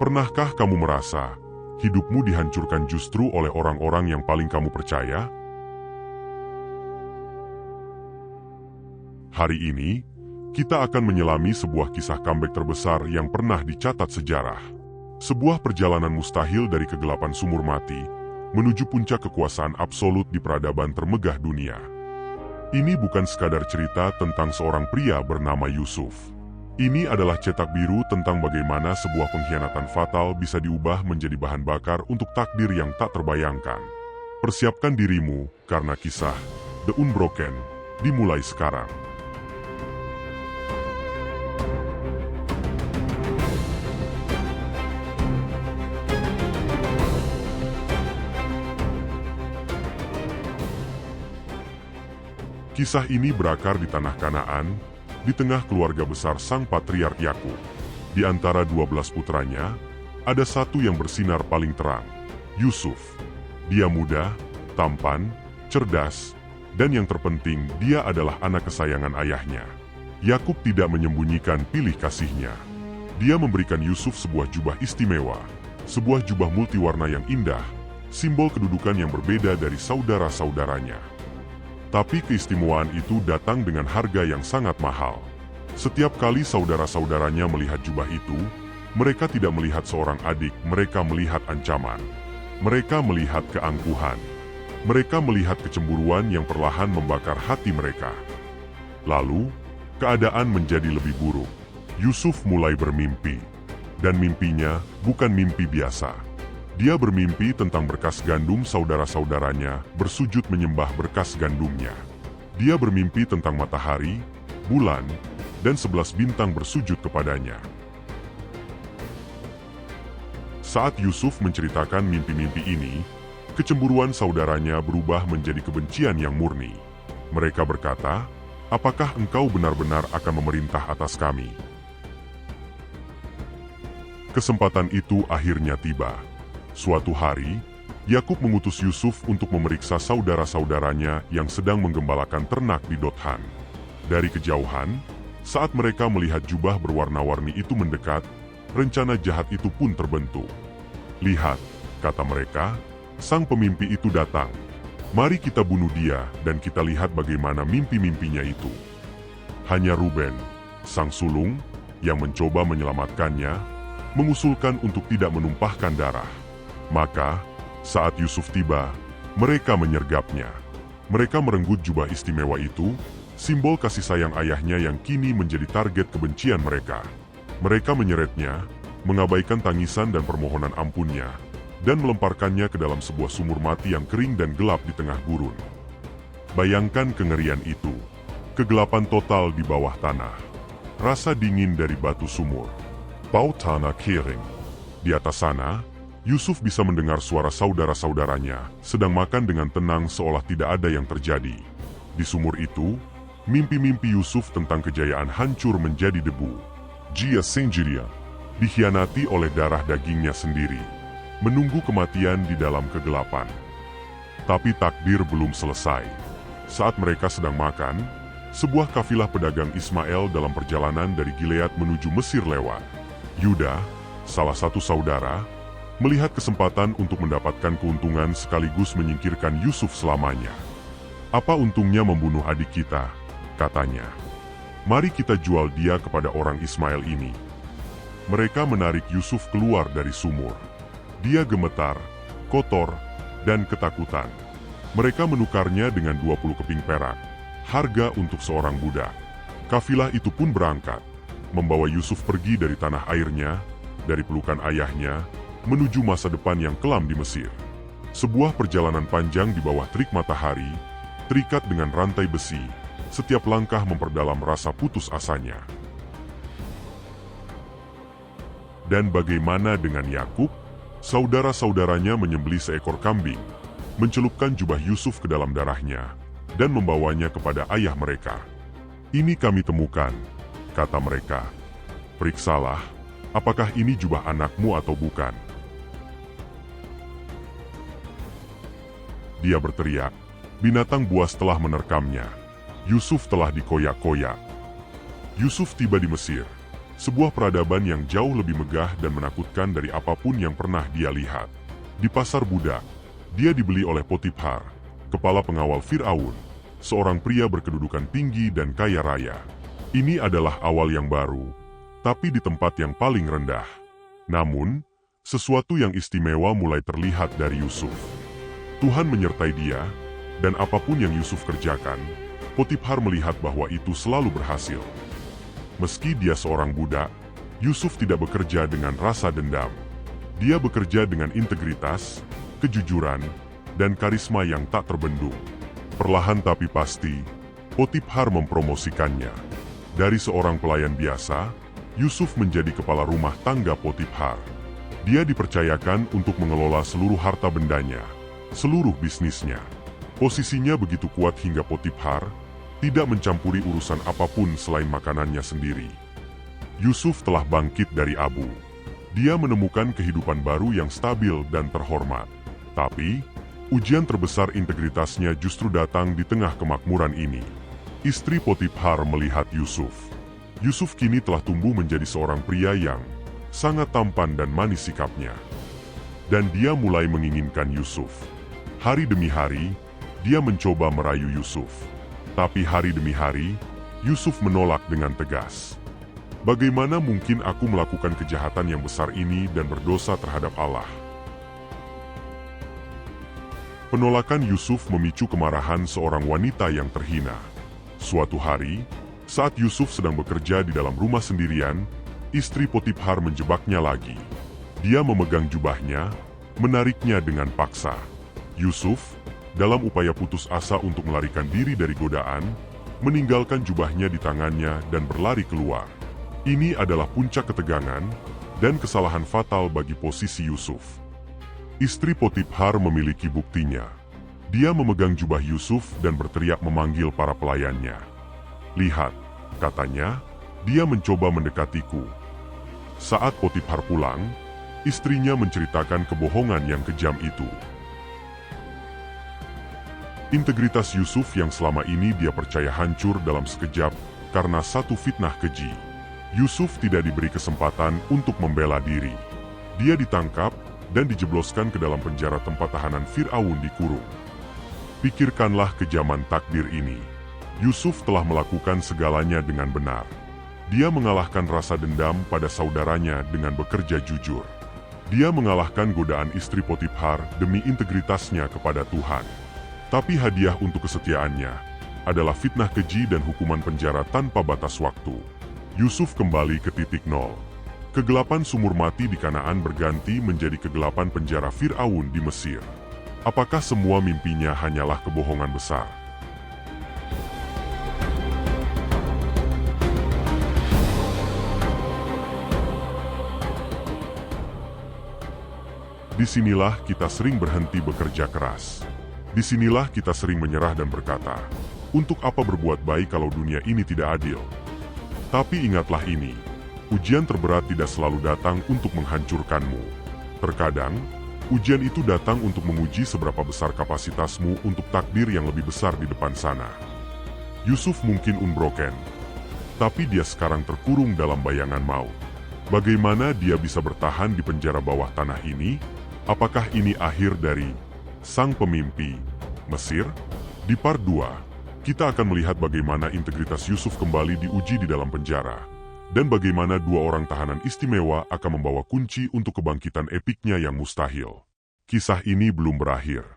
Pernahkah kamu merasa hidupmu dihancurkan justru oleh orang-orang yang paling kamu percaya? Hari ini, kita akan menyelami sebuah kisah comeback terbesar yang pernah dicatat sejarah. Sebuah perjalanan mustahil dari kegelapan sumur mati menuju puncak kekuasaan absolut di peradaban termegah dunia. Ini bukan sekadar cerita tentang seorang pria bernama Yusuf. Ini adalah cetak biru tentang bagaimana sebuah pengkhianatan fatal bisa diubah menjadi bahan bakar untuk takdir yang tak terbayangkan. Persiapkan dirimu, karena kisah The Unbroken dimulai sekarang. Kisah ini berakar di tanah Kanaan, di tengah keluarga besar sang patriark Yakub. Di antara 12 putranya, ada satu yang bersinar paling terang, Yusuf. Dia muda, tampan, cerdas, dan yang terpenting dia adalah anak kesayangan ayahnya. Yakub tidak menyembunyikan pilih kasihnya. Dia memberikan Yusuf sebuah jubah istimewa, sebuah jubah multiwarna yang indah, simbol kedudukan yang berbeda dari saudara-saudaranya. Tapi keistimewaan itu datang dengan harga yang sangat mahal. Setiap kali saudara-saudaranya melihat jubah itu, mereka tidak melihat seorang adik, mereka melihat ancaman. Mereka melihat keangkuhan. Mereka melihat kecemburuan yang perlahan membakar hati mereka. Lalu, keadaan menjadi lebih buruk. Yusuf mulai bermimpi. Dan mimpinya bukan mimpi biasa. Dia bermimpi tentang berkas gandum saudara-saudaranya bersujud menyembah berkas gandumnya. Dia bermimpi tentang matahari, bulan, dan 11 bintang bersujud kepadanya. Saat Yusuf menceritakan mimpi-mimpi ini, kecemburuan saudaranya berubah menjadi kebencian yang murni. Mereka berkata, "Apakah engkau benar-benar akan memerintah atas kami?" Kesempatan itu akhirnya tiba. Suatu hari, Yakub mengutus Yusuf untuk memeriksa saudara-saudaranya yang sedang menggembalakan ternak di Dothan. Dari kejauhan, saat mereka melihat jubah berwarna-warni itu mendekat, rencana jahat itu pun terbentuk. "Lihat," kata mereka, "sang pemimpi itu datang. Mari kita bunuh dia dan kita lihat bagaimana mimpi-mimpinya itu." Hanya Ruben, sang sulung, yang mencoba menyelamatkannya, mengusulkan untuk tidak menumpahkan darah. Maka, saat Yusuf tiba, mereka menyergapnya. Mereka merenggut jubah istimewa itu, simbol kasih sayang ayahnya yang kini menjadi target kebencian mereka. Mereka menyeretnya, mengabaikan tangisan dan permohonan ampunnya, dan melemparkannya ke dalam sebuah sumur mati yang kering dan gelap di tengah gurun. Bayangkan kengerian itu, kegelapan total di bawah tanah, rasa dingin dari batu sumur, bau tanah kering. Di atas sana, Yusuf bisa mendengar suara saudara-saudaranya sedang makan dengan tenang seolah tidak ada yang terjadi. Di sumur itu, mimpi-mimpi Yusuf tentang kejayaan hancur menjadi debu. Dia sendirian, dikhianati oleh darah dagingnya sendiri, menunggu kematian di dalam kegelapan. Tapi takdir belum selesai. Saat mereka sedang makan, sebuah kafilah pedagang Ismail dalam perjalanan dari Gilead menuju Mesir lewat. Yuda, salah satu saudara, melihat kesempatan untuk mendapatkan keuntungan sekaligus menyingkirkan Yusuf selamanya. "Apa untungnya membunuh adik kita?" katanya. "Mari kita jual dia kepada orang Ismail ini." Mereka menarik Yusuf keluar dari sumur. Dia gemetar, kotor, dan ketakutan. Mereka menukarnya dengan 20 keping perak, harga untuk seorang budak. Kafilah itu pun berangkat, membawa Yusuf pergi dari tanah airnya, dari pelukan ayahnya, menuju masa depan yang kelam di Mesir. Sebuah perjalanan panjang di bawah terik matahari, terikat dengan rantai besi, setiap langkah memperdalam rasa putus asanya. Dan bagaimana dengan Yakub? Saudara-saudaranya menyembelih seekor kambing, mencelupkan jubah Yusuf ke dalam darahnya, dan membawanya kepada ayah mereka. "Ini kami temukan," kata mereka. "Periksalah, apakah ini jubah anakmu atau bukan." Dia berteriak, "Binatang buas telah menerkamnya. Yusuf telah dikoyak-koyak." Yusuf tiba di Mesir. Sebuah peradaban yang jauh lebih megah dan menakutkan dari apapun yang pernah dia lihat. Di pasar budak, dia dibeli oleh Potifar, kepala pengawal Firaun, seorang pria berkedudukan tinggi dan kaya raya. Ini adalah awal yang baru, tapi di tempat yang paling rendah. Namun, sesuatu yang istimewa mulai terlihat dari Yusuf. Tuhan menyertai dia, dan apapun yang Yusuf kerjakan, Potifar melihat bahwa itu selalu berhasil. Meski dia seorang budak, Yusuf tidak bekerja dengan rasa dendam. Dia bekerja dengan integritas, kejujuran, dan karisma yang tak terbendung. Perlahan tapi pasti, Potifar mempromosikannya. Dari seorang pelayan biasa, Yusuf menjadi kepala rumah tangga Potifar. Dia dipercayakan untuk mengelola seluruh harta bendanya, seluruh bisnisnya. Posisinya begitu kuat hingga Potifar tidak mencampuri urusan apapun selain makanannya sendiri. Yusuf telah bangkit dari abu. Dia menemukan kehidupan baru yang stabil dan terhormat. Tapi, ujian terbesar integritasnya justru datang di tengah kemakmuran ini. Istri Potifar melihat Yusuf. Yusuf kini telah tumbuh menjadi seorang pria yang sangat tampan dan manis sikapnya. Dan dia mulai menginginkan Yusuf. Hari demi hari, dia mencoba merayu Yusuf. Tapi hari demi hari, Yusuf menolak dengan tegas. Bagaimana mungkin aku melakukan kejahatan yang besar ini dan berdosa terhadap Allah? Penolakan Yusuf memicu kemarahan seorang wanita yang terhina. Suatu hari, saat Yusuf sedang bekerja di dalam rumah sendirian, istri Potifar menjebaknya lagi. Dia memegang jubahnya, menariknya dengan paksa. Yusuf, dalam upaya putus asa untuk melarikan diri dari godaan, meninggalkan jubahnya di tangannya dan berlari keluar. Ini adalah puncak ketegangan dan kesalahan fatal bagi posisi Yusuf. Istri Potifar memiliki buktinya. Dia memegang jubah Yusuf dan berteriak memanggil para pelayannya. "Lihat," katanya, "dia mencoba mendekatiku." Saat Potifar pulang, istrinya menceritakan kebohongan yang kejam itu. Integritas Yusuf yang selama ini dia percaya hancur dalam sekejap karena satu fitnah keji. Yusuf tidak diberi kesempatan untuk membela diri. Dia ditangkap dan dijebloskan ke dalam penjara tempat tahanan Firaun dikurung. Pikirkanlah kejaman takdir ini. Yusuf telah melakukan segalanya dengan benar. Dia mengalahkan rasa dendam pada saudaranya dengan bekerja jujur. Dia mengalahkan godaan istri Potifar demi integritasnya kepada Tuhan. Tapi hadiah untuk kesetiaannya adalah fitnah keji dan hukuman penjara tanpa batas waktu. Yusuf kembali ke titik nol. Kegelapan sumur mati di Kanaan berganti menjadi kegelapan penjara Firaun di Mesir. Apakah semua mimpinya hanyalah kebohongan besar? Disinilah kita sering berhenti bekerja keras. Disinilah kita sering menyerah dan berkata, "Untuk apa berbuat baik kalau dunia ini tidak adil?" Tapi ingatlah ini, ujian terberat tidak selalu datang untuk menghancurkanmu. Terkadang, ujian itu datang untuk menguji seberapa besar kapasitasmu untuk takdir yang lebih besar di depan sana. Yusuf mungkin unbroken, tapi dia sekarang terkurung dalam bayangan maut. Bagaimana dia bisa bertahan di penjara bawah tanah ini? Apakah ini akhir dari sang pemimpi Mesir? Di part 2, kita akan melihat bagaimana integritas Yusuf kembali diuji di dalam penjara, dan bagaimana dua orang tahanan istimewa akan membawa kunci untuk kebangkitan epiknya yang mustahil. Kisah ini belum berakhir.